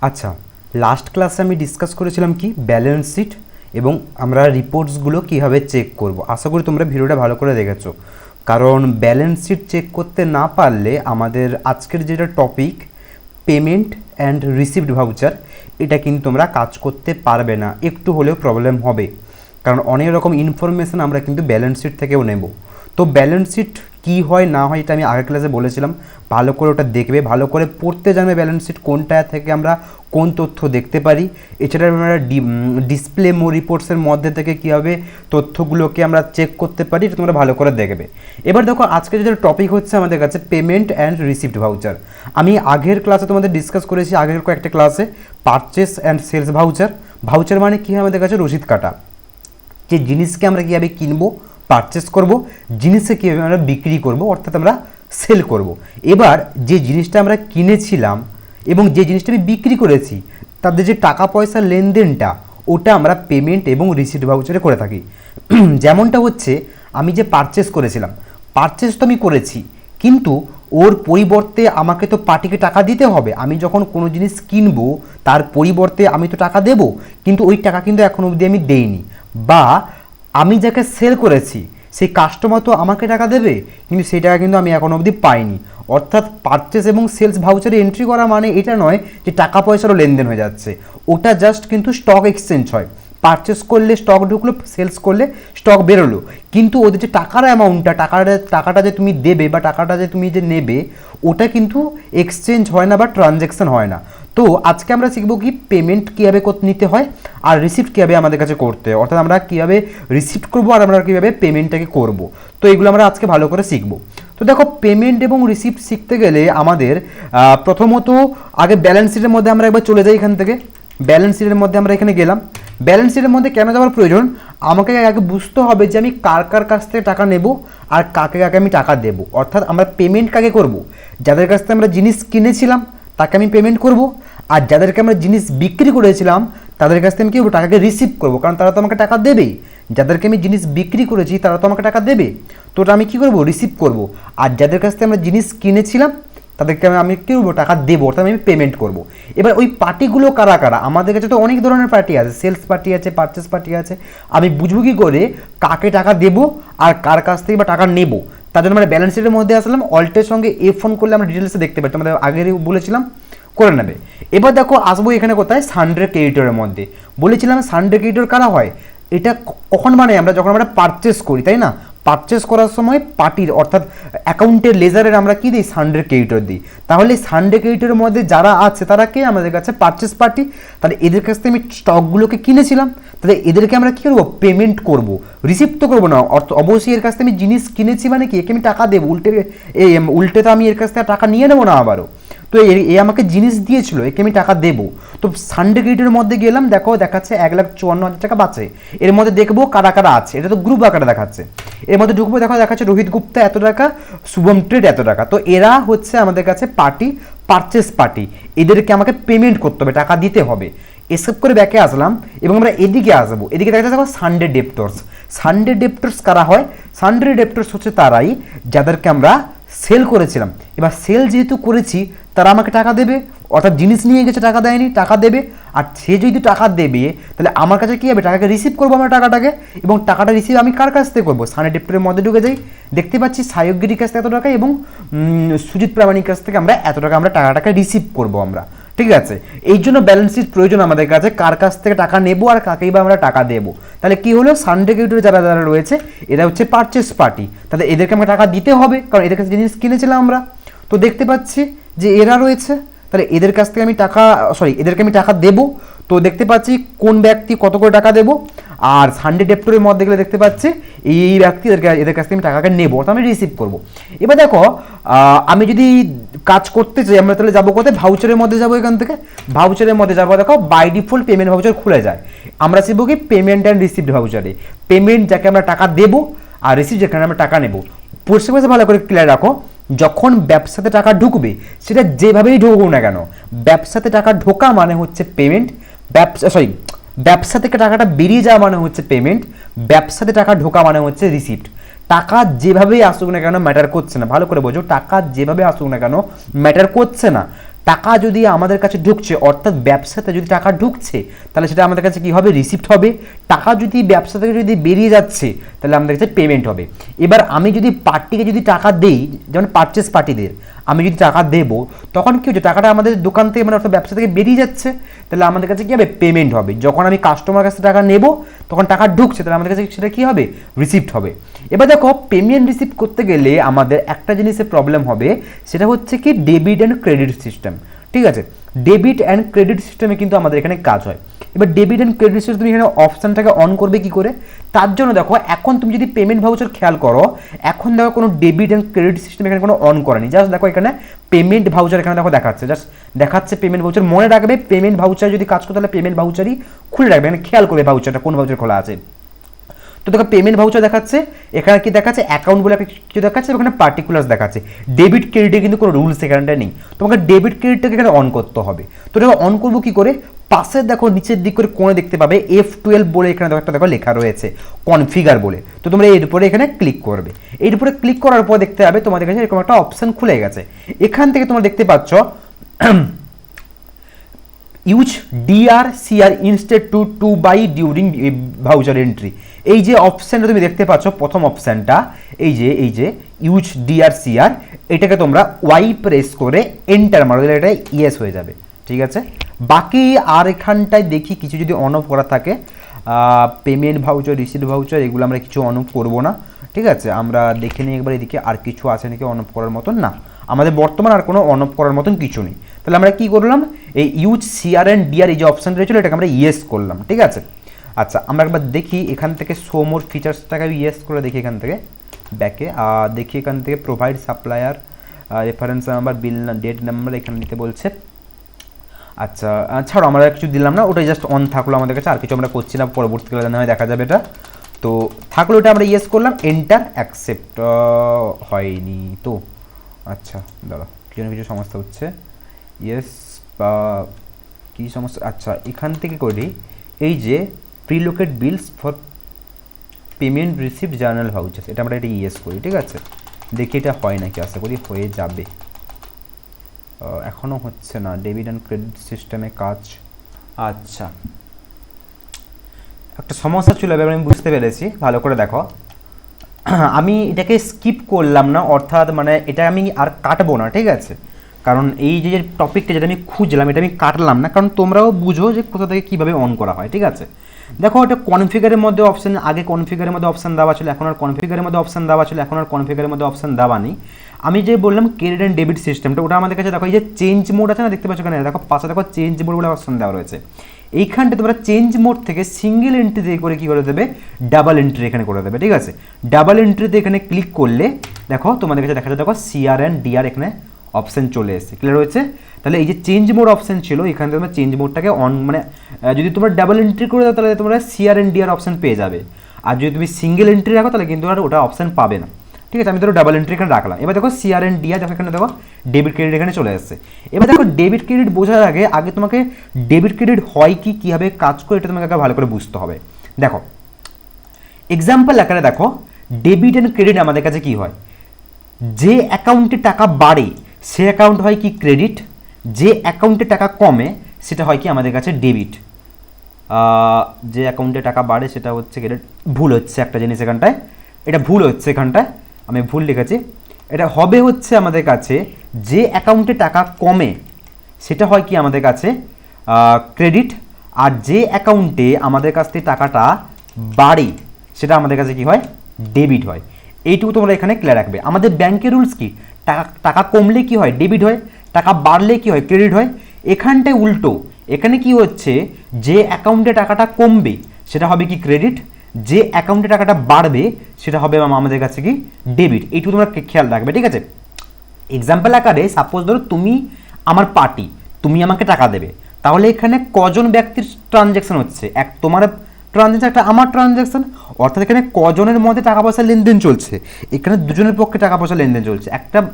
আচ্ছা, লাস্ট ক্লাসে আমি ডিসকাস করেছিলাম কি ব্যালেন্স শিট এবং আমরা রিপোর্টসগুলো কীভাবে চেক করব। আশা করি তোমরা ভিডিওটা ভালো করে দেখেছো, কারণ ব্যালেন্স শিট চেক করতে না পারলে আমাদের আজকের যেটা topic payment and received voucher, এটা কিন্তু তোমরা কাজ করতে পারবে না, একটু হলেও প্রবলেম হবে। কারণ অনেক রকম ইনফরমেশান আমরা কিন্তু ব্যালেন্স শিট থেকেও নেব। তো ব্যালেন্স শিট কী হয় না হয় এটা আমি আগের ক্লাসে বলেছিলাম, ভালো করে ওটা দেখবে, ভালো করে পড়তে জানবে ব্যালেন্স শিট কোনটা থেকে আমরা কোন তথ্য দেখতে পারি। এছাড়া আমরা ডিসপ্লে রিপোর্টসের মধ্যে থেকে কীভাবে তথ্যগুলোকে আমরা চেক করতে পারি, এটা তোমরা ভালো করে দেখবে। এবার দেখো, আজকে যেটা টপিক হচ্ছে আমাদের কাছে পেমেন্ট অ্যান্ড রিসিভড ভাউচার। আমি আগের ক্লাসে তোমাদের ডিসকাস করেছি, আগের কয়েকটা ক্লাসে purchase and sales voucher. Voucher মানে কী হয় আমাদের কাছে রসিদ কাটা, যে জিনিসকে আমরা কীভাবে কিনবো, পারচেস করব, জিনিসকে কীভাবে আমরা বিক্রি করব, অর্থাৎ আমরা সেল করব। এবার যে জিনিসটা আমরা কিনেছিলাম এবং যে জিনিসটা আমি বিক্রি করেছি, তাদের যে টাকা পয়সার লেনদেনটা, ওটা আমরা পেমেন্ট এবং রিসিট ভাউচারে করে থাকি। যেমনটা হচ্ছে, আমি যে পারচেস করেছিলাম, পারচেস তো আমি করেছি, কিন্তু ওর পরিবর্তে আমাকে তো পার্টিকে টাকা দিতে হবে। আমি যখন কোনো জিনিস কিনবো তার পরিবর্তে আমি তো টাকা দেব, কিন্তু ওই টাকা কিন্তু এখন অবধি আমি দেইনি। বা আমি যাকে সেল করেছি সেই কাস্টমার তো আমাকে টাকা দেবে, কিন্তু সেই টাকা কিন্তু আমি এখন অবধি পাইনি। অর্থাৎ পারচেস এবং সেলস ভাউচারে এন্ট্রি করা মানে এটা নয় যে টাকা পয়সারও লেনদেন হয়ে যাচ্ছে, ওটা জাস্ট কিন্তু স্টক এক্সচেঞ্জ হয়। পারচেস করলে স্টক ঢুকলো, সেলস করলে স্টক বেরোলো, কিন্তু ওদের যে টাকার অ্যামাউন্টটা, টাকাটা যে তুমি দেবে বা টাকাটা যে তুমি যে নেবে, ওটা কিন্তু এক্সচেঞ্জ হয় না বা ট্রানজ্যাকশন হয় না। তো আজকে আমরা শিখবো কি পেমেন্ট কীভাবে নিতে হয় আর রিসিপ্ট কীভাবে আমাদের কাছে করতে হয়, অর্থাৎ আমরা কীভাবে রিসিপ্ট করবো আর আমরা কীভাবে পেমেন্টটাকে করব। তো এগুলো আমরা আজকে ভালো করে শিখবো। তো দেখো, পেমেন্ট এবং রিসিপ্ট শিখতে গেলে আমাদের প্রথমত আগে ব্যালেন্স শিটের মধ্যে আমরা একবার চলে যাই। এখান থেকে ব্যালেন্স শিটের মধ্যে আমরা এখানে গেলাম। ব্যালেন্স শিটের মধ্যে কেন যাওয়ার প্রয়োজন, আমাকে আগে বুঝতে হবে যে আমি কার কার কাছ থেকে টাকা নেব আর কাকে কাকে আমি টাকা দেবো। অর্থাৎ আমরা পেমেন্ট কাকে করব, যাদের কাছ থেকে আমরা জিনিস কিনেছিলাম তাকে আমি পেমেন্ট করব, আর যাদেরকে আমরা জিনিস বিক্রি করেছিলাম তাদের কাছ থেকে আমি কী করবো, টাকাকে রিসিভ করবো, কারণ তারা তো আমাকে টাকা দেবেই। যাদেরকে আমি জিনিস বিক্রি করেছি তারা তো আমাকে টাকা দেবে, তো ওটা আমি কী করবো, রিসিভ করব। আর যাদের কাছ থেকে আমরা জিনিস কিনেছিলাম তাদেরকে আমি কী করবো, টাকা দেবো, অর্থাৎ আমি পেমেন্ট করব। এবার ওই পার্টিগুলো কারা কারা, আমাদের কাছে তো অনেক ধরনের পার্টি আছে, সেলস পার্টি আছে, পারচেস পার্টি আছে। আমি বুঝবো কী করে কাকে টাকা দেবো আর কার কাছ থেকে বা টাকা নেবো। তার জন্য আমরা ব্যালেন্স শিটের মধ্যে আসলাম, অল্টের সঙ্গে এ ফোন করলে আমরা ডিটেলসে দেখতে পাই, আমাদের আগেরই বলেছিলাম করে নেবে। এবার দেখো, আসবো এখানে কোথায়, সানডে ক্রেডিটরের মধ্যে। বলেছিলাম সানডে ক্রেডিটর কারা হয়, এটা কখন মানে আমরা যখন আমরা পারচেস করি, তাই না? পারচেস করার সময় পার্টির অর্থাৎ অ্যাকাউন্টের লেজারের আমরা কি দিই, সানডে ক্রেডিটর দিই। তাহলে সানডে ক্রেডিটরের মধ্যে যারা আছে তারা কে, আমাদের কাছে পারচেস পার্টি। তাহলে এদের কাছ থেকে আমি স্টকগুলোকে কিনেছিলাম, তাহলে এদেরকে আমরা কী করবো, পেমেন্ট করব। রিসিভ তো করবো না, অবশ্যই এর কাছ থেকে আমি জিনিস কিনেছি মানে কি, একে আমি টাকা দেবো, উল্টে তো আমি এর কাছ থেকে টাকা নিয়ে নেবো না আবারও। তো এ আমাকে জিনিস দিয়েছিল, একে আমি টাকা দেবো। তো সানডে ক্রেডিটের মধ্যে গেলাম, দেখো দেখাচ্ছে 1,54,000 টাকা বাঁচে। এর মধ্যে দেখবো কারা কারা আছে, এটা তো গ্রুপ আকারে দেখাচ্ছে। এর মধ্যে ঢুকবো, দেখো দেখাচ্ছে রোহিত গুপ্তা এত টাকা, শুভম ট্রেড এত টাকা। তো এরা হচ্ছে আমাদের কাছে পার্টি, পারচেস পার্টি। এদেরকে আমাকে পেমেন্ট করতে হবে, টাকা দিতে হবে। এসব করে ব্যাকে আসলাম এবং আমরা এদিকে আসবো। এদিকে দেখা যাচ্ছে সানডে ডেপ্টর্স। সানডে ডেপ্টর্স কারা হয়, সানডে ডেপ্টর্স হচ্ছে তারাই যাদেরকে আমরা সেল করেছিলাম। এবার সেল যেহেতু করেছি তারা আমাকে টাকা দেবে, অর্থাৎ জিনিস নিয়ে গেছে টাকা দেয়নি, টাকা দেবে। আর সে যদি টাকা দেবে তাহলে আমার কাছে কী হবে, টাকাকে রিসিভ করবো আমরা টাকাটাকে, এবং টাকাটা রিসিভ আমি কার কাছ থেকে করবো, সানডে ডেপ্টরের মধ্যে ঢুকে যাই। দেখতে পাচ্ছি সায়কগিরির কাছ থেকে এত টাকা এবং সুজিত প্রামাণিক কাছ থেকে আমরা এত টাকা আমরা টাকাটাকে রিসিভ করবো আমরা, ঠিক আছে? এই জন্য ব্যালেন্স শিট প্রয়োজন আমাদের কাছে, কার কাছ থেকে টাকা নেবো আর কাকেই বা আমরা টাকা দেবো। তাহলে কি হলো, সানডে ক্রেডিটরে যারা যারা রয়েছে এরা হচ্ছে পারচেস পার্টি, তাহলে এদেরকে আমরা টাকা দিতে হবে, কারণ এদের কাছে জিনিস কিনেছিলাম আমরা। তো দেখতে পাচ্ছি যে এরা রয়েছে, তাহলে এদের কাছ থেকে আমি টাকা এদেরকে আমি টাকা দেবো। তো দেখতে পাচ্ছি কোন ব্যক্তি কত করে টাকা দেবো, আর সানডে ডেপ্টরের মধ্যে গেলে দেখতে পাচ্ছি এই ব্যক্তি এদের কাছ থেকে আমি টাকাকে নেবো, অর্থাৎ আমি রিসিভ করবো। এবার দেখো, আমি যদি কাজ করতে চাই আমরা তাহলে যাবো কোথায়, ভাউচারের মধ্যে যাবো। এখান থেকে ভাউচারের মধ্যে যাবো, দেখো বাই ডিফল্ট পেমেন্ট ভাউচার খুলে যায়। আমরা শিখবো কি পেমেন্ট অ্যান্ড রিসিভড ভাউচারে, পেমেন্ট যাকে আমরা টাকা দেবো আর রিসিভ যেখানে আমরা টাকা নেবো। পরিষ্কার ভালো করে ক্লিয়ার রাখো, যখন ব্যবসাতে টাকা ঢুকবে সেটা যেভাবেই ঢুকুক না কেন, ব্যবসাতে টাকা ঢোকা মানে হচ্ছে পেমেন্ট, ব্যবসা থেকে টাকাটা বেরিয়ে যাওয়া মানে হচ্ছে পেমেন্ট, ব্যবসাতে টাকা ঢোকা মানে হচ্ছে রিসিপ্ট। টাকা যেভাবেই আসুক না কেন ম্যাটার করছে না, ভালো করে বোঝো, টাকা যেভাবে আসুক না কেন ম্যাটার করছে না। টাকা যদি আমাদের কাছে ঢুকছে, অর্থাৎ ব্যবসাতে যদি টাকা ঢুকছে, তাহলে সেটা আমাদের কাছে কী হবে, রিসিপ্ট হবে। টাকা যদি ব্যবসা থেকে যদি বেরিয়ে যাচ্ছে, তাহলে আমাদের কাছে পেমেন্ট হবে। এবার আমি যদি পার্টিকে যদি টাকা দেই, যেমন পারচেস পার্টিদের আমি যদি টাকা দেবো, তখন কী হচ্ছে, টাকাটা আমাদের দোকান থেকে মানে অর্থাৎ ব্যবসা থেকে বেরিয়ে যাচ্ছে, তাহলে আমাদের কাছে কী হবে, পেমেন্ট হবে। যখন আমি কাস্টমার কাছে টাকা নেব, তখন টাকা ঢুকছে, তাহলে আমাদের কাছে সেটা কী হবে, রিসিপ্ট হবে। এবার দেখো, পেমেন্ট রিসিভ করতে গেলে আমাদের একটা জিনিসের প্রবলেম হবে, সেটা হচ্ছে কি ডেবিট অ্যান্ড ক্রেডিট সিস্টেম। ঠিক আছে, ডেবিট অ্যান্ড ক্রেডিট সিস্টেমে কিন্তু আমাদের এখানে কাজ হয়। এবার ডেবিট অ্যান্ড ক্রেডিট সিস্টেম তুমি এখানে অপশানটাকে অন করবে কি করে, তার জন্য দেখো এখন তুমি যদি পেমেন্ট ভাউচার খেয়াল করো, এখন দেখো কোনো ডেবিট অ্যান্ড ক্রেডিট সিস্টেম এখানে কোনো অন করেনি। জাস্ট দেখো এখানে পেমেন্ট ভাউচার এখানে দেখো দেখাচ্ছে, জাস্ট দেখাচ্ছে পেমেন্ট ভাউচার। মনে রাখবে পেমেন্ট ভাউচার যদি কাজ করতে, তাহলে পেমেন্ট ভাউচারই খুলে রাখবে, এখানে খেয়াল করবে ভাউচারটা কোন ভাউচার খোলা আছে। তো দেখো পেমেন্ট ভাউচার দেখাচ্ছে, এখানে কি দেখাচ্ছে, অ্যাকাউন্ট বলে কিছু দেখাচ্ছে, ওখানে পার্টিকুলার্স দেখাচ্ছে। ডেবিট ক্রেডিটে কিন্তু কোনো রুলস এখানটা নেই, তোমাকে ডেবিট ক্রেডিটটাকে এখানে অন করতে হবে। তো দেখো অন করবো কি করে, পাশে দেখো নিচের দিক করে কোণে দেখতে পাবে F12 বলে এখানে দেখো একটা দেখো লেখা রয়েছে কনফিগার বলে। তো তোমরা এর উপরে এখানে ক্লিক করবে, এর উপরে ক্লিক করার পর দেখতে পাবে তোমাদের কাছে এরকম একটা অপশন খুলে গেছে। এখান থেকে তোমরা দেখতে পাচ্ছ use DRCR instead to by during voucher entry. এই যে অপশানটা তুমি দেখতে পাচ্ছ, প্রথম অপশানটা এই যে ইউজ DRCR, এটাকে তোমরা ওয়াই প্রেস করে এন্টার মারো, দিলে এটা ইয়েস হয়ে যাবে। ঠিক আছে, বাকি আর এখানটায় দেখি কিছু যদি অন অফ করা থাকে, পেমেন্ট ভাউচার, রিসিট ভাউচার, এগুলো আমরা কিছু অন অফ করবো না। ঠিক আছে, আমরা দেখে নিই একবার এদিকে আর কিছু আছে নাকি অন অফ করার মতন। না, আমাদের বর্তমান আর কোনো অন অফ করার মতন কিছু নেই। তাহলে আমরা কি করলাম, এই ইউজ CR অ্যান্ড DR এই যে অপশান রয়েছিল, এটাকে আমরা ইয়েস করলাম। ঠিক আছে, আচ্ছা আমরা একবার দেখি এখান থেকে শো মোর ফিচার্সটাকে ইয়েস করে দেখি, এখান থেকে ব্যাকে দেখি, এখান থেকে প্রোভাইড সাপ্লায়ার রেফারেন্স নাম্বার, বিল ডেট নাম্বার এখানে নিতে বলছে। আচ্ছা ছাড়ো, আমরা কিছু দিলাম না, ওটাই জাস্ট অন থাকলো আমাদের কাছে, আর কিছু আমরা করছি না, পরবর্তীকালে জানা হয় দেখা যাবে এটা। তো থাকলো, ওটা আমরা ইয়েস করলাম, এন্টার অ্যাকসেপ্ট হয়নি তো। আচ্ছা দাঁড়া, কিছু সমস্যা হচ্ছে, ইয়েস বা কী সমস্যা। আচ্ছা এখান থেকে করি, এই যে preallocate bills for payment receipt journal vouchers, এটা আমরা এটা ইয়েস করি। ঠিক আছে, দেখি এটা হয় নাকি, আশা করি হয়ে যাবে। এখনও হচ্ছে না, ডেবিট অ্যান্ড ক্রেডিট সিস্টেমে কাজ। আচ্ছা একটা সমস্যা ছিল, এবার আমি বুঝতে পেরেছি, ভালো করে দেখো। আমি এটাকে স্কিপ করলাম না, অর্থাৎ মানে এটা আমি আর কাটবো না। ঠিক আছে, কারণ এই যে টপিকটা যেটা আমি খুঁজলাম, এটা আমি কাটলাম না, কারণ তোমরাও বুঝো যে কোথা থেকে কীভাবে অন করা হয়। ঠিক আছে, দেখো এটা কনফিগারের মধ্যে অপশান, আগে কনফিগারের মধ্যে অপশান দেওয়া ছিল, এখন আর কনফিগারের মধ্যে অপশান দেওয়া ছিল, এখন আর কনফিগারের মধ্যে অপশান দেওয়া নেই। আমি যে বললাম ক্রেডিট অ্যান্ড ডেবিট সিস্টেমটা, ওটা আমাদের কাছে দেখো এই যে চেঞ্জ মোড আছে না, দেখতে পাচ্ছ এখানে দেখো পাশে দেখো চেঞ্জ মোড বলে অপশান দেওয়া রয়েছে। এইখানটা তোমরা চেঞ্জ মোড থেকে সিঙ্গেল এন্ট্রি দিয়ে করে কী করে দেবে, ডাবল এন্ট্রি এখানে করে দেবে। ঠিক আছে, ডাবল এন্ট্রিতে এখানে ক্লিক করলে দেখো তোমাদের কাছে দেখা যাচ্ছে দেখো CR অ্যান্ড DR এখানে অপশান চলে এসেছে, ক্লিয়ার হয়েছে। তাহলে এই যে চেঞ্জ মোড অপশান ছিল, এখানে তোমরা চেঞ্জ মোডটাকে অন, মানে যদি তোমরা ডাবল এন্ট্রি করে দাও, তাহলে তোমরা CR অ্যান্ড DR অপশান পেয়ে যাবে। আর যদি তুমি সিঙ্গেল এন্ট্রি রাখো, তাহলে কিন্তু আর ওটা অপশান পাবে না। ঠিক আছে, আমি ধরো ডাবল এন্ট্রি এখানে রাখলাম। এবার দেখো CR অ্যান্ড DR, দেখো এখানে দেখো ডেবিট ক্রেডিট এখানে চলে আসছে। এবার দেখো ডেবিট ক্রেডিট বোঝার আগে তোমাকে ডেবিট ক্রেডিট হয় কি, কীভাবে কাজ করে, এটা তোমাকে আগে ভালো করে বুঝতে হবে। দেখো এক্সাম্পল আকারে দেখো, ডেবিট অ্যান্ড ক্রেডিট আমাদের কাছে কি হয়, যে অ্যাকাউন্টে টাকা বাড়ে সে অ্যাকাউন্ট হয় কি ক্রেডিট, যে অ্যাকাউন্টে টাকা কমে সেটা হয় কি আমাদের কাছে ডেবিট। যে অ্যাকাউন্টে টাকা বাড়ে সেটা হচ্ছে ক্রেডিট। ভুল হচ্ছে একটা জিনিস এখানটায়, এটা ভুল হচ্ছে, এখানটায় আমি ভুল লিখেছি। এটা হবে হচ্ছে আমাদের কাছে যে অ্যাকাউন্টে টাকা কমে সেটা হয় কি আমাদের কাছে ক্রেডিট, আর যে অ্যাকাউন্টে আমাদের কাছ থেকে টাকাটা বাড়ে সেটা আমাদের কাছে কি হয়, ডেবিট হয়। এইটুকু তোমরা এখানে ক্লিয়ার রাখবে। আমাদের ব্যাংকের রুলস কি, টাকা কমলে কি হয়, ডেবিট হয়, টাকা বাড়লে কি হয়, ক্রেডিট হয়। এখানটায় উল্টো, এখানে কি হচ্ছে, যে অ্যাকাউন্টে টাকাটা কমবে সেটা হবে কি ক্রেডিট, যে অ্যাকাউন্টে টাকাটা বাড়বে সেটা হবে আমাদের কাছে কি ডেবিট। এইটুকু তোমরা খেয়াল রাখবে। ঠিক আছে, এক্সাম্পল আকারে সাপোজ ধরো তুমি আমার পার্টি, তুমি আমাকে টাকা দেবে, তাহলে এখানে কজন ব্যক্তির ট্রানজ্যাকশন হচ্ছে, এক তোমার ট্রানজ্যাকশন, একটা আমার ট্রানজ্যাকশন, অর্থাৎ এখানে কজনের মধ্যে টাকা পয়সা লেনদেন চলছে, এখানে দুজনের পক্ষে টাকা পয়সা লেনদেন চলছে।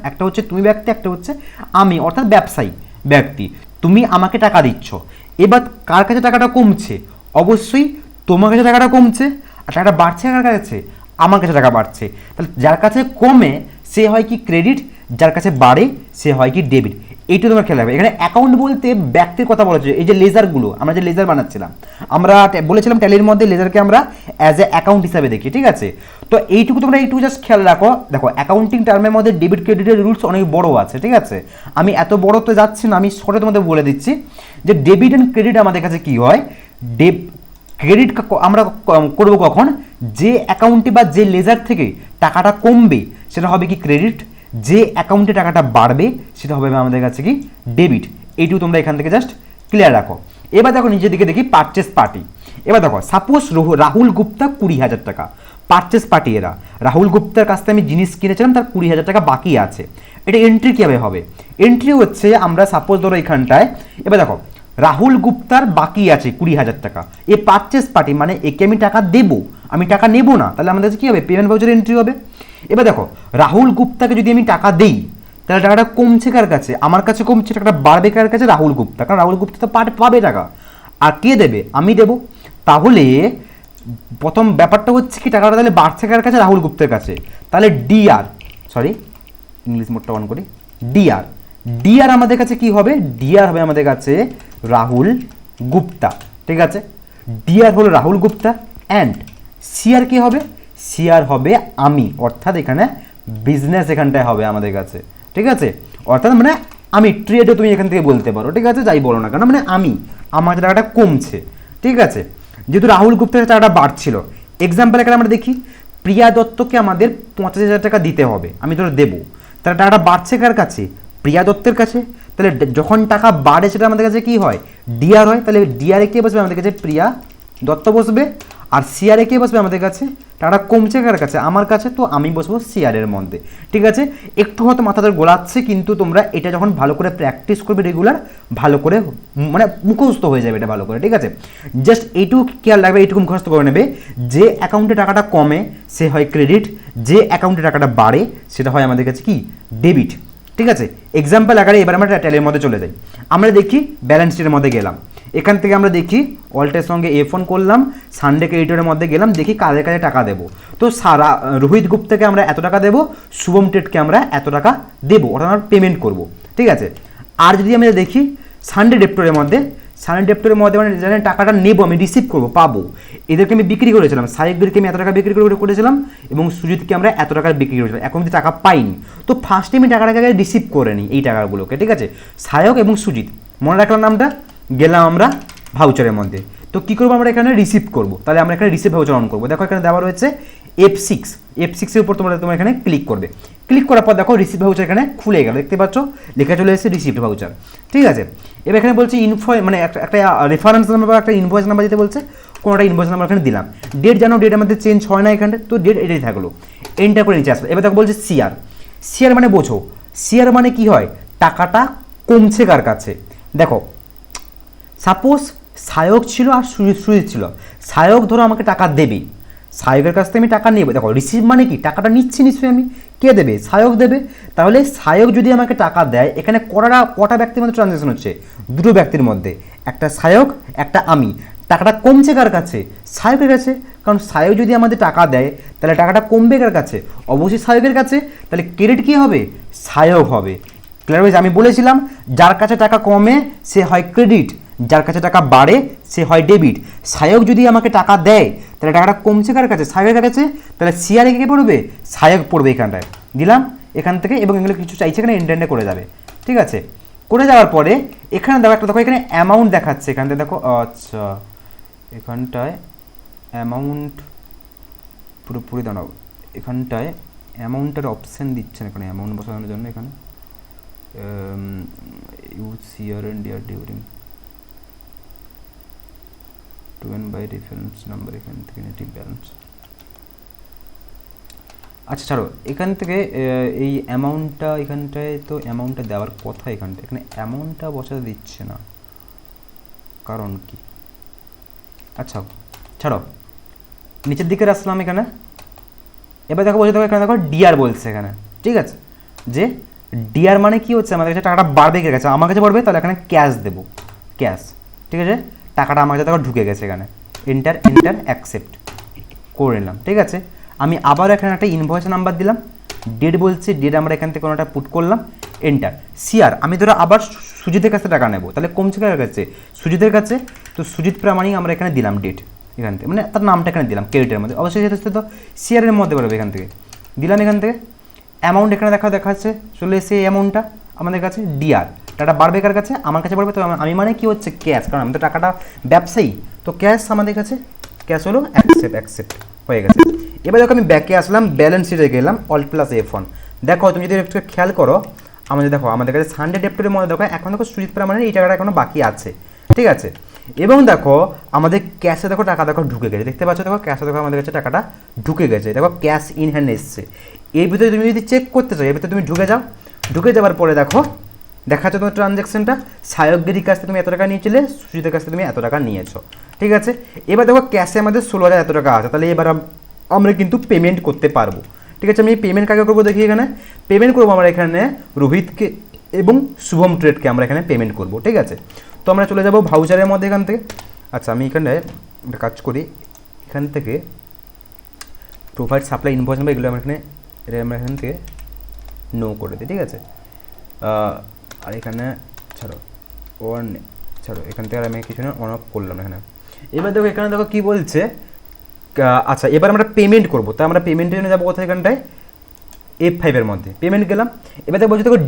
একটা হচ্ছে তুমি ব্যক্তি, একটা হচ্ছে আমি, অর্থাৎ ব্যবসায়ী ব্যক্তি। তুমি আমাকে টাকা দিচ্ছ, এবার কার কাছে টাকাটা কমছে, অবশ্যই তোমার কাছে টাকাটা কমছে, আর টাকাটা বাড়ছে কার কাছে, আমার কাছে টাকা বাড়ছে। তাহলে যার কাছে কমে সে হয় কি ক্রেডিট, যার কাছে বাড়ে সে হয় কি ডেবিট। এইটা তোমার খেয়াল রাখবে। এখানে অ্যাকাউন্ট বলতে ব্যক্তির কথা বলা হচ্ছে। এই যে লেজারগুলো, আমরা যে লেজার বানাচ্ছিলাম, আমরা বলেছিলাম ট্যালির মধ্যে লেজারকে আমরা অ্যাজ এ অ্যাকাউন্ট হিসাবে দেখি, ঠিক আছে? তো এইটুকু তোমরা এইটুকু জাস্ট খেয়াল রাখো। দেখো অ্যাকাউন্টিং টার্মের মধ্যে ডেবিট ক্রেডিটের রুলস অনেক বড় আছে, ঠিক আছে? আমি এত বড় তো যাচ্ছি না, আমি শর্টে তোমাদের বলে দিচ্ছি যে ডেবিট অ্যান্ড ক্রেডিট আমাদের কাছে কি হয়। ক্রেডিট আমরা করবো কখন, যে অ্যাকাউন্টে বা যে লেজার থেকে টাকাটা কমবে সেটা হবে কি ক্রেডিট, যে অ্যাকাউন্টে টাকাটা বাড়বে সেটা হবে আমাদের কাছে কি ডেবিট। এইটুকু তোমরা এখান থেকে জাস্ট ক্লিয়ার রাখো। এবার দেখো নিচের দিকে দেখি পারচেস পার্টি। এবার দেখো সাপোজ রাহুল গুপ্তা 20,000 টাকা পারচেস পার্টি, এরা রাহুল গুপ্তার কাছ থেকে আমি জিনিস কিনেছিলাম, তার 20,000 টাকা বাকি আছে। এটা এন্ট্রি কীভাবে হবে? এন্ট্রি হচ্ছে আমরা সাপোজ ধরো এখানটায়, এবার দেখো রাহুল গুপ্তার বাকি আছে 20,000 টাকা, এ পারচেস পার্টি মানে একে আমি টাকা দেবো, আমি টাকা নেব না, তাহলে আমাদের কাছে কী হবে, পেমেন্ট ভাউচার এন্ট্রি হবে। এবার দেখো রাহুল গুপ্তাকে যদি আমি টাকা দেই তাহলে টাকাটা কমছে কার কাছে, আমার কাছে কমছে, টাকাটা বাড়বে কার কাছে, রাহুল গুপ্তা, কারণ রাহুল গুপ্তা তো পাবে টাকা, আর কে দেবে, আমি দেব। তাহলে প্রথম ব্যাপারটা হচ্ছে কি টাকাটা তাহলে বাড়ছে কার কাছে, রাহুল গুপ্তার কাছে। তাহলে ডিআর, সরি ইংলিশ মোডটা অন করি, ডিআর, ডিআর আমাদের কাছে কি হবে, ডিআর হবে আমাদের কাছে রাহুল গুপ্তা, ঠিক আছে? ডিআর হলো রাহুল গুপ্তা অ্যান্ড সিআর কি হবে, সিআর হবে আমি, অর্থাৎ এখানে বিজনেস এখানটায় হবে আমাদের কাছে, ঠিক আছে? অর্থাৎ মানে আমি ট্রেডও তুমি এখান থেকে বলতে পারো, ঠিক আছে? যাই বলো না কেন, মানে আমি, আমার টাকাটা কমছে, ঠিক আছে? যেহেতু রাহুল গুপ্তের টাকাটা বাড়ছিল, এক্সাম্পল এখানে আমরা দেখি প্রিয়া দত্তকে আমাদের 50,000 টাকা দিতে হবে, আমি ধরো দেবো, তাহলে টাকাটা বাড়ছে কার কাছে, প্রিয়া দত্তের কাছে। তাহলে যখন টাকা বাড়ে সেটা আমাদের কাছে কি হয়, ডিআর হয়। তাহলে ডিআরে কে বসবে আমাদের কাছে, প্রিয়া দত্ত বসবে। আর সিআরে কে বসবে আমাদের কাছে, টাকাটা কমছে কার কাছে, আমার কাছে, তো আমি বসবো সিআরের মধ্যে, ঠিক আছে? একটু হয়তো মাথাতে গোলাচ্ছে, কিন্তু তোমরা এটা যখন ভালো করে প্র্যাকটিস করবে রেগুলার, ভালো করে মানে মুখস্থ হয়ে যাবে এটা ভালো করে, ঠিক আছে? জাস্ট এইটুকু খেয়াল রাখবে, এইটুকু মুখস্থ করে নেবে, যে অ্যাকাউন্টে টাকাটা কমে সে হয় ক্রেডিট, যে অ্যাকাউন্টে টাকাটা বাড়ে সেটা হয় আমাদের কাছে কি ডেবিট, ঠিক আছে? এক্সাম্পল আকারে এবার আমরা ট্যালির মধ্যে চলে যাই। আমরা দেখি ব্যালেন্স শিটের মধ্যে গেলাম, এখান থেকে আমরা দেখি অল্টের সঙ্গে ফোন করলাম, সানডে ক্রেডিটরের মধ্যে গেলাম, দেখি কাদের কাছে টাকা দেবো। তো সারা রোহিত গুপ্তাকে আমরা এত টাকা দেবো, শুভম টেটকে আমরা এত টাকা দেবো, ওটা আমরা পেমেন্ট করবো, ঠিক আছে? আর যদি আমরা দেখি সানডে ডেপ্টরের মধ্যে, সানডে ডেপ্টরের মধ্যে মানে জানেন টাকাটা নেবো, আমি রিসিভ করবো, পাবো, এদেরকে আমি বিক্রি করেছিলাম, সাহেবদেরকে আমি এত টাকা বিক্রি করেছিলাম এবং সুজিতকে আমরা এত টাকা বিক্রি করেছিলাম, এখন যদি টাকা পাইনি, তো ফার্স্টে আমি টাকাটাকে রিসিভ করে নিই এই টাকাগুলোকে, ঠিক আছে? সায়ক এবং সুজিত, মনে রাখলাম নামটা, গেলাম আমরা ভাউচারের মধ্যে। তো কী করবো আমরা এখানে রিসিভ করবো, তাহলে আমরা এখানে রিসিভ ভাউচার অন করবো। দেখো এখানে দেওয়া রয়েছে F6, F6-এর উপর তোমরা এখানে ক্লিক করবে, ক্লিক করার পর দেখো রিসিভ ভাউচার এখানে খুলে গেল, দেখতে পাচ্ছ লেখা চলে এসেছে রিসিভ ভাউচার, ঠিক আছে? এবার এখানে বলছে মানে একটা রেফারেন্স নাম্বার বা একটা ইনভয়েস নাম্বার দিতে বলছে, কোনোটা ইনভয়েস নাম্বার এখানে দিলাম, ডেট জানো, ডেট আমাদের চেঞ্জ হয় না এখানে, তো ডেট এটাই থাকলো, এন্টার করে নিচে আসবে। এবার দেখো বলছে সিআর, সিআর মানে বোঝো, সিআর মানে কি হয়, টাকাটা কমছে কার কাছে। দেখো সাপোজ সায়ক ছিল আর সুজিত ছিল, সায়ক ধরো আমাকে টাকা দেবে, সায়কের কাছ থেকে আমি টাকা নেব, দেখো রিসিভ মানে কি টাকাটা নিচ্ছি নিশ্চয়ই আমি, কে দেবে, সায়ক দেবে। তাহলে সায়ক যদি আমাকে টাকা দেয়, এখানে কটা ব্যক্তির মধ্যে ট্রানজ্যাকশন হচ্ছে, দুটো ব্যক্তির মধ্যে, একটা সায়ক একটা আমি, টাকাটা কমছে কার কাছে, সায়কের কাছে, কারণ সায়ক যদি আমাদের টাকা দেয় তাহলে টাকাটা কমবে কার কাছে, অবশ্যই সায়কের কাছে, তাহলে ক্রেডিট কী হবে, সায়ক হবে। ক্লিয়ার হয়েছে? আমি বলেছিলাম যার কাছে টাকা কমে সে হয় ক্রেডিট, যার কাছে টাকা বাড়ে সে হয় ডেবিট। সায়ক যদি আমাকে টাকা দেয় তাহলে টাকাটা কমছে কার কাছে, সায়কের কাছে, তাহলে সিআরে কে পড়বে, সায়ক পড়বে এখানটায়, দিলাম এখান থেকে, এবং এগুলো কিছু চাইছে এখানে এন্টারনে করে যাবে, ঠিক আছে? করে যাওয়ার পরে এখানে দেখো একটা, দেখো এখানে অ্যামাউন্ট দেখাচ্ছে, এখানটায় দেখো, আচ্ছা এখানটায় অ্যামাউন্ট পুরোপুরি দাঁড়াও, এখানটায় অ্যামাউন্টের অপশান দিচ্ছে না, এখানে অ্যামাউন্ট বসানোর জন্য এখানে use CR and DR during twin by reference number, এখান থেকে নেটিভ ব্যালেন্স। আচ্ছা ছাড়ো, এখান থেকে এই অ্যামাউন্টটা এখানটায় তো অ্যামাউন্টটা দেওয়ার কথা, এখানে অ্যামাউন্টটা বসাতে দিচ্ছে না, কারণ কি? আচ্ছা ছাড়ো, নিচের দিকে আসলাম এখানে, এবার দেখো বলছে, দেখো এখানে দেখো ডিআর বলছে এখানে, ঠিক আছে? যে ডিআর মানে কি হচ্ছে, আমাদের কাছে টাকাটা বাড়বে কে গেছে, আমার কাছে বাড়বে, তাহলে এখানে ক্যাশ দেবো, ক্যাশ, ঠিক আছে? টাকাটা আমার কাছে দেখো ঢুকে গেছে এখানে, এন্টার অ্যাকসেপ্ট করে নিলাম, ঠিক আছে? আমি আবার এখানে একটা ইনভয়েস নাম্বার দিলাম, ডেট বলছে, ডেট আমরা এখান থেকে কোনোটা পুট করলাম, এন্টার। সিআর আমি ধরো আবার সুজিতের কাছে টাকা নেব, তাহলে কমছে কার কাছে? সুজিতের কাছে। তো সুজিত প্রামাণিক আমরা এখানে দিলাম ডেট এখান থেকে, মানে তার নামটা এখানে দিলাম ক্রেডিটের মধ্যে, অবশ্যই যেটা তো সিআরের মধ্যে বেরোবে এখান থেকে, দিলাম এখান থেকে। অ্যামাউন্ট এখানে দেখাচ্ছে চলে এসে এই অ্যামাউন্টটা আমাদের কাছে ডিআর, টাকাটা বাড়বে কার কাছে? আমার কাছে বাড়বে। তো আমি মানে কি হচ্ছে ক্যাশ, কারণ আমাদের টাকাটা ব্যবসায়ী, তো ক্যাশ আমাদের কাছে, ক্যাশ হলো অ্যাকসেপ্ট হয়ে গেছে। এবার দেখো আমি ব্যাকে আসলাম, ব্যালেন্স শিটে গেলাম, অল্ট প্লাস F1। দেখো তুমি যদি একটু খেয়াল করো, আমাদের কাছে সানডে ডেপ্টের মধ্যে দেখো এখন দেখো সুজিত প্রামাণিক এই টাকাটা এখনো বাকি আছে, ঠিক আছে। এবং দেখো আমাদের ক্যাশে দেখো টাকা দেখো ঢুকে গেছে, দেখতে পাচ্ছ দেখো ক্যাশে দেখো আমাদের কাছে টাকাটা ঢুকে গেছে, দেখো ক্যাশ ইন হ্যান্ড এসছে। এর ভিতরে তুমি যদি চেক করতে চাও, এর ভিতরে তুমি ঢুকে যাও, ঢুকে যাওয়ার পরে দেখো দেখাচ্ছ তোমার ট্রানজ্যাকশনটা, সায়কগিরির কাছ থেকে তুমি এত টাকা নিয়েছিলে, সুজিতের কাছ থেকে তুমি এত টাকা নিয়েছো, ঠিক আছে। এবার দেখো ক্যাশে আমাদের 16,000 এত টাকা আছে, তাহলে এবার আমরা কিন্তু পেমেন্ট করতে পারবো, ঠিক আছে। আমি পেমেন্ট কাকে করবো দেখি, এখানে পেমেন্ট করবো আমরা এখানে রোহিতকে এবং শুভম ট্রেডকে আমরা এখানে পেমেন্ট করবো, ঠিক আছে। তো আমরা চলে যাবো ভাউচারের মধ্যে এখান থেকে। আচ্ছা আমি এখানে একটা কাজ করি, এখান থেকে প্রোভাইড সাপ্লাই ইনভয়েস নাম্বার এগুলো আমরা এখান থেকে নো করে দিই, ঠিক আছে। আর এখানে ছাড়ো এখান থেকে আর আমি কিছু না অন অফ করলাম এখানে। এবার দেখো এখানে দেখো কী বলছে, আচ্ছা এবার আমরা পেমেন্ট করবো, তাই আমরা পেমেন্টের জন্য যাবো কোথায়? এখানটায় F5 এর মধ্যে পেমেন্ট গেলাম। এবার দেখো বলছে দেখো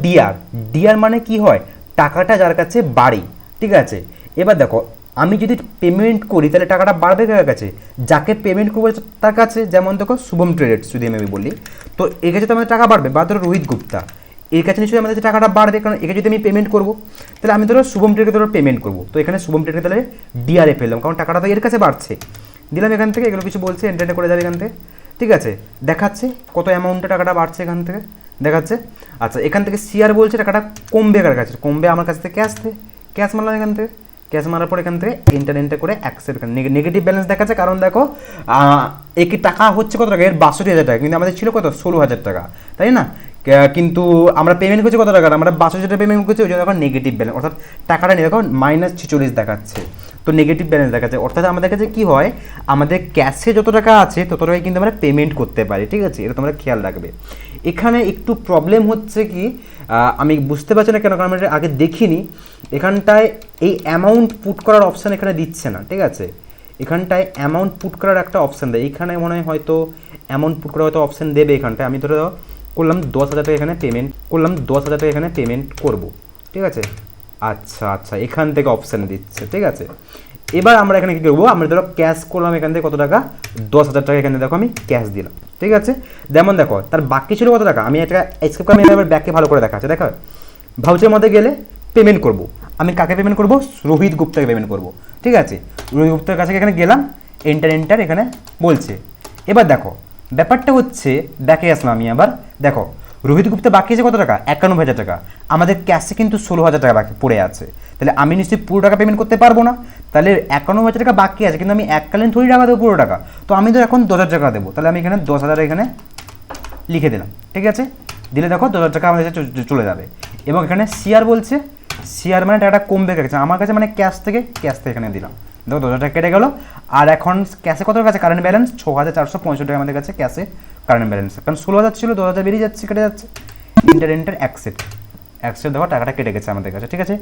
ডিআর মানে কি হয়? টাকাটা যার কাছে বাড়ি, ঠিক আছে। এবার দেখো আমি যদি পেমেন্ট করি তাহলে টাকাটা বাড়বে কার কাছে? যাকে পেমেন্ট করবো তার কাছে, যেমন দেখো শুভম ট্রেডার্স যদি আমি বলি, তো এর কাছে তো আমাদের টাকা বাড়বে, বা ধরো রোহিত গুপ্তা, এর কাছে নিশ্চয়ই আমাদের টাকাটা বাড়বে, কারণ একে যদি আমি পেমেন্ট করবো তাহলে আমি ধরো শুভম ট্রেডকে ধরো পেমেন্ট করবো, তো এখানে শুভম ট্রেডকে তাহলে ডিআরএ ফেললাম, কারণ টাকাটা তো এর কাছে বাড়ছে, দিলাম এখান থেকে। এগুলো কিছু বলছে এন্টার করে যাবে এখান থেকে, ঠিক আছে। দেখাচ্ছে কত অ্যামাউন্টে টাকাটা বাড়ছে এখান থেকে দেখাচ্ছে। আচ্ছা এখান থেকে সিআর বলছে টাকাটা কমবে কার কাছে? কমবে আমার কাছ থেকে ক্যাশ মারলাম এখান থেকে, ক্যাশ মারার পর এখান থেকে এন্টার করে অ্যাকসেপ্ট, নেগেটিভ ব্যালেন্স দেখাচ্ছে, কারণ দেখো একই টাকা হচ্ছে কত টাকা? এর 62,000 টাকা, কিন্তু আমাদের ছিল কত? 16,000 টাকা, তাই না? কিন্তু আমরা পেমেন্ট করছি কত টাকা? আমরা 62,000 টাকা পেমেন্ট করছি, ওই জন্য এখন নেগেটিভ ব্যালেন্স, অর্থাৎ টাকাটা নিয়ে দেখো -46 দেখাচ্ছে, তো নেগেটিভ ব্যালেন্স দেখাচ্ছে। অর্থাৎ আমাদের কাছে কী হয়, আমাদের ক্যাশে যত টাকা আছে তত টাকায় কিন্তু আমরা পেমেন্ট করতে পারি, ঠিক আছে। এটা তোমরা খেয়াল রাখবে। এখানে একটু প্রবলেম হচ্ছে কি, আমি বুঝতে পারছি না কেন, কারণ আমি আগে দেখিনি, এখানটায় এই অ্যামাউন্ট পুট করার অপশান এখানে দিচ্ছে না, ঠিক আছে। এখানটায় অ্যামাউন্ট পুট করার একটা অপশান দেয়, এখানে মনে হয় হয়তো অ্যামাউন্ট পুট করার হয়তো অপশান দেবে এখানটায়। আমি ধরো করলাম 10,000 টাকা এখানে পেমেন্ট করবো, ঠিক আছে। আচ্ছা এখান থেকে অপশানে দিচ্ছে, ঠিক আছে। এবার আমরা এখানে কী করবো, আমরা ধরো ক্যাশ করলাম এখান থেকে কত টাকা? 10,000 টাকা এখানে দেখো আমি ক্যাশ দিলাম, ঠিক আছে। যেমন দেখো তার বাকি ছিল কত টাকা, আমি এটা এক্সেপ্ট করে এবার ব্যাকে ভালো করে দেখাচ্ছে, দেখো ভাউচারের মধ্যে গেলে পেমেন্ট করব, আমি কাকে পেমেন্ট করব? রোহিত গুপ্তাকে পেমেন্ট করব, ঠিক আছে। রোহিত গুপ্তার কাছে এখানে গেলাম, এন্টার এখানে বলছে। এবার দেখো ব্যাপারটা হচ্ছে, ব্যাকে আসলাম আমি আবার, দেখো রোহিত গুপ্তা বাকি আছে কত টাকা? 51,000 টাকা, আমাদের ক্যাশে কিন্তু 16,000 টাকা বাকি পড়ে আছে, তাহলে আমি নিশ্চয়ই পুরো টাকা পেমেন্ট করতে পারবো না, তাহলে 51,000 টাকা বাকি আছে, কিন্তু আমি এককালীন থোড়ি টাকা দেবো পুরো টাকা, তো আমি তো এখন 10,000 টাকা দেবো, তাহলে আমি এখানে 10,000 এখানে লিখে দিলাম, ঠিক আছে। দিলে দেখো 10,000 টাকা আমাদের কাছে চলে যাবে। এবং এখানে সিআর বলছে, সিআর মানে টাকাটা কমবে কাছে আমার কাছে, মানে ক্যাশ থেকে এখানে দিলাম, দেখো 10,000 টাকা কেটে গেলো। আর এখন ক্যাশে কত কাছে কারেন্ট ব্যালেন্স? 6,465 টাকা আমাদের কাছে ক্যাশে কারেন্ট ব্যালেন্স, কারণ 16,000 ছিল, 2,000 বেরিয়ে যাচ্ছে, কেটে যাচ্ছে। এন্টার অ্যাকসেপ্ট দেখো টাকাটা কেটে গেছে আমাদের কাছে, ঠিক আছে।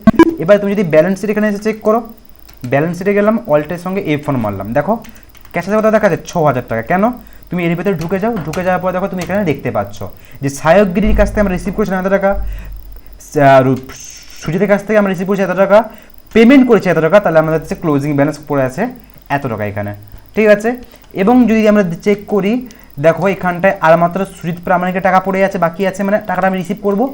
এবার তুমি যদি ব্যালেন্স শিট এখানে এসে চেক করো, ব্যালেন্স শিটে গেলাম, অল্টের সঙ্গে F1 মারলাম, দেখো ক্যাশে কত দেখা যাচ্ছে? 6,000 টাকা। কেন? তুমি এর ভিতরে ঢুকে যাওয়ার পর দেখো তুমি এখানে দেখতে পাচ্ছ যে সায়কগিরির কাছ থেকে আমরা রিসিভ করেছিলাম এত টাকা, সুজিতের কাছ থেকে আমরা রিসিভ করেছি এত টাকা, পেমেন্ট করেছি এত টাকা, তাহলে আমাদের হচ্ছে ক্লোজিং ব্যালেন্স পড়ে আছে এত টাকা এখানে, ঠিক আছে। এবং যদি আমরা চেক করি, দেখো এখানটায় আর মাত্র সুজিত প্রামাণিকের টাকা পড়ে আছে, বাকি আছে, মানে টাকাটা আমি রিসিভ করবো।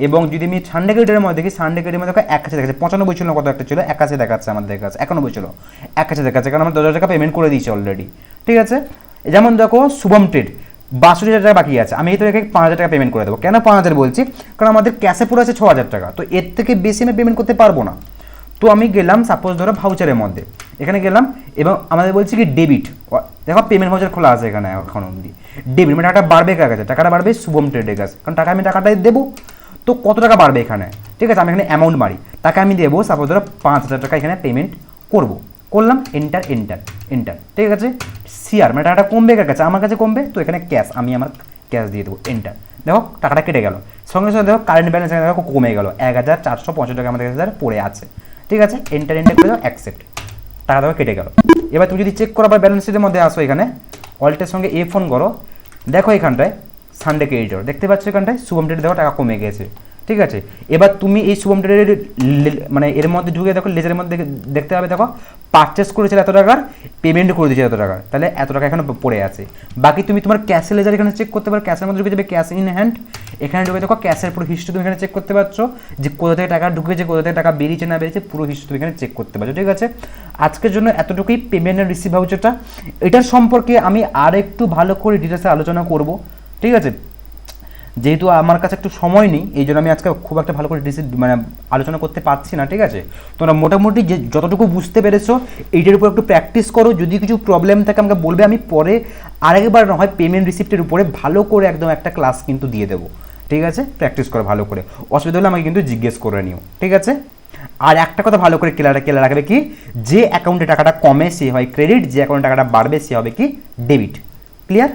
এবং যদি আমি সানডে ক্রেডিটের মধ্যে দেখি, সানডে ক্রেডিটের মধ্যে 81 দেখাচ্ছে, 95 ছিল কত একটা ছিল, 81 দেখাচ্ছে আমাদের কাছে, 91 ছিল, 81 দেখাচ্ছে, কারণ আমরা 10,000 টাকা পেমেন্ট করে দিয়েছি অলরেডি, ঠিক আছে। যেমন দেখো শুভম ট্রেড 62,000 টাকা বাকি আছে, আমি এই তো 5,000 টাকা পেমেন্ট করে দেবো। কেন 5,000 বলছি? কারণ আমাদের ক্যাশে পড়ে আছে 6,000 টাকা, তো এর থেকে বেশি আমি পেমেন্ট করতে পারবো না। তো আমি গেলাম সাপোজ ধরো ভাউচারের মধ্যে, এখানে গেলাম এবং আমাদের বলছি কি ডেবিট, দেখো পেমেন্ট ভাউচার খোলা আছে এখানে এখন অবধি, ডেবিট মানে টাকাটা বাড়বে কার কাছে? টাকাটা বাড়বে শুভম ট্রেডের কাছে, কারণ টাকা টাকাটাই দেবো, তো কত টাকা বাড়বে এখানে, ঠিক আছে। আমি এখানে অ্যামাউন্ট মারি, টাকা আমি দেবো সাপোজ ধরো 5,000 টাকা এখানে পেমেন্ট করলাম, এন্টার, ঠিক আছে। সিআর মানে টাকাটা কমবে কার কাছে? আমার কাছে কমবে, তো এখানে ক্যাশ, আমি আমার ক্যাশ দিয়ে দেবো, এন্টার। দেখো টাকাটা কেটে গেল, সঙ্গে সঙ্গে দেখো কারেন্ট ব্যালেন্স দেখো কমে গেল, 1450 টাকা আমাদের কাছে পড়ে আছে। ঠিক আছে, এন্টার করে দাও, অ্যাকসেপ্ট, টাকা দেখো কেটে গেল। এবার তুমি যদি চেক করো আবার ব্যালেন্স শিটের মধ্যে আসো, এখানে অল্টের সঙ্গে এ ফোন করো, দেখো এখানটায় সানডে ক্রেডিটর দেখতে পাচ্ছ, এখানটায় শুভম ট্রেডে দেখো টাকা কমে গেছে। ঠিক আছে, এবার তুমি এই শুভম ট্রেডের মানে এর মধ্যে ঢুকে দেখো, লেজারের মধ্যে দেখতে হবে, দেখো পারচেস করেছিল এত টাকার, পেমেন্ট করে দিয়েছে এত টাকার, তাহলে এত টাকা এখানে পড়ে আছে। বাকি তুমি তোমার ক্যাশে লেজার এখানে চেক করতে পারো, ক্যাশের মধ্যে ঢুকে যাবে ক্যাশ ইন হ্যান্ড, এখানে ঢুকে দেখো ক্যাশের পুরো হিস্ট্রি তুমি এখানে চেক করতে পারছো, যে কোথা থেকে টাকা ঢুকেছে, কোথা থেকে টাকা বেরিয়েছে না বেরিয়েছে, পুরো হিস্ট্রি তুমি এখানে চেক করতে পারছো। ঠিক আছে, আজকের জন্য এতটুকুই পেমেন্ট অ্যান্ড রিসিভ ভাউচারটা। এটার সম্পর্কে আমি আর একটু ভালো করে ডিটেলসে আলোচনা করব। ঠিক আছে, যেহেতু আমার কাছে একটু সময় নেই, এই জন্য আমি আজকে খুব একটা ভালো করে মানে আলোচনা করতে পারছি না। ঠিক আছে, তোমরা মোটামুটি যে যতটুকু বুঝতে পেরেছো এইটার উপর একটু প্র্যাকটিস করো, যদি কিছু প্রবলেম থাকে আমাকে বলবে, আমি পরে আরেকবার না হয় পেমেন্ট রিসিপ্টের উপরে ভালো করে একদম একটা ক্লাস কিন্তু দিয়ে দেবো। ঠিক আছে, প্র্যাকটিস করো ভালো করে, অসুবিধা হলে আমাকে কিন্তু জিজ্ঞেস করে নিও। ঠিক আছে, আর একটা কথা ভালো করে ক্লিয়ার রাখবে কি, যে অ্যাকাউন্টে টাকাটা কমে সে হয় ক্রেডিট, যে অ্যাকাউন্টে টাকাটা বাড়বে সে হবে কি ডেবিট। ক্লিয়ার?